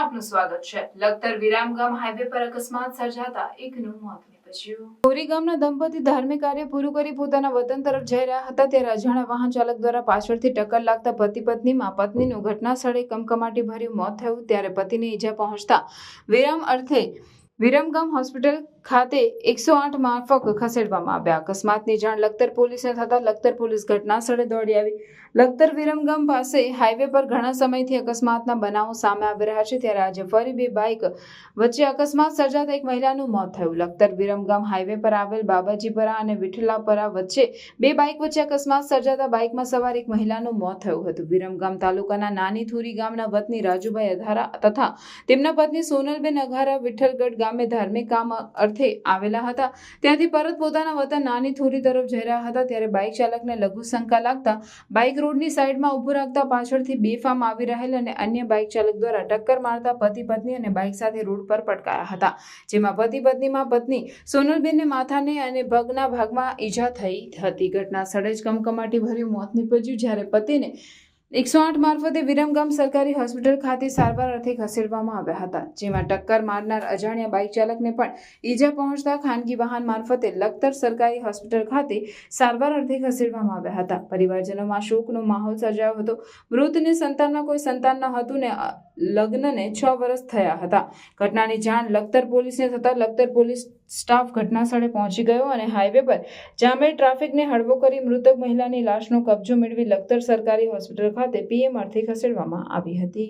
આપનું સ્વાગત છે। લખતર વિરામગામ હાઈવે પર અકસ્માત સર્જાતા એકનું મોત નીપજ્યું। કોરી ગામના દંપતી ધાર્મિક કાર્ય પૂરું કરી પોતાના વતન તરફ જઈ રહ્યા હતા ત્યારે અજાણ્યા વાહન ચાલક દ્વારા પાછળથી ટક્કર લાગતા પતિ પત્નીમાં પત્નીનું ઘટના સ્થળે કમકમાટી ભર્યું મોત થયું ત્યારે પતિને ઈજા પહોંચતા વિરમગામ હોસ્પિટલ ખાતે 108 મારફત ખસેડવામાં આવ્યા। અકસ્માતની જાણ લખતર પોલીસને થતા લખતર પોલીસ ઘટના સ્થળે દોડી આવી। લખતર વિરમગામ પાસે હાઈવે પર ઘણા સમયથી અકસ્માતના બનાવો સામે આવી રહ્યા છે ત્યારે આજે ફરી બે બાઇક વચ્ચે અકસ્માત સર્જાતા એક મહિલાનું મોત થયું। લખતર વિરમગામ હાઈવે પર આવેલ બાબાજીપરા અને વિઠલાપરા વચ્ચે બે બાઇક વચ્ચે અકસ્માત સર્જાતા બાઇકમાં સવાર એક મહિલાનું મોત થયું હતું। વિરમગામ તાલુકાના નાની થુરી ગામના વતની રાજુભાઈ અધારા તથા તેમના પત્ની સોનલબેન અઘારા વિઠ્ઠલગઢ ગામે ધાર્મિક કામ અર્થે આવેલા હતા। ત્યાંથી પરત પોતાના વતન નાની થુરી તરફ જઈ રહ્યા હતા ત્યારે બાઇક ચાલકને લઘુ શંકા લાગતા બાઇક રોડની સાઈડમાં ઊભું રાખતા પાછળથી બેફામ આવી રહેલ અને અન્ય બાઇક ચાલક દ્વારા ટક્કર મારતા પતિ પત્ની અને બાઇક સાથે રોડ પર પટકાયા હતા, જેમાં પતિ પત્નીમાં પત્ની સોનલબેનને માથાને અને પગના ભાગમાં ઈજા થઈ હતી। ઘટના સ્થળે જ કમકમાટી ભર્યું મોત નીપજ્યું જ્યારે પતિને 108 મારફતે વિરમગામ સરકારી હોસ્પિટલ ખાતે સારવાર અર્થે ખસેડવામાં આવ્યા હતા, જેમાં ટક્કર મારનાર અજાણ્યા બાઇક ચાલકને પણ ઈજા પહોંચતા ખાનગી વાહન મારફતે લખતર સરકારી હોસ્પિટલ ખાતે સારવાર અર્થે ખસેડવામાં આવ્યા હતા। પરિવારજનોમાં શોકનો માહોલ સર્જાયો હતો। મૃતને સંતાનમાં કોઈ સંતાન ન હતું ને લગ્નને 6 વર્ષ થયા હતા। ઘટનાની જાણ લખતર પોલીસને થતાં લખતર પોલીસ સ્ટાફ ઘટના સ્થળે પહોંચી ગયો અને હાઈવે પર જામેલ ટ્રાફિકને હળવો કરી મૃતક મહિલાની લાશનો કબજો મેળવી લખતર સરકારી હોસ્પિટલ ખાતે પીએમ અર્થે ખસેડવામાં આવી હતી।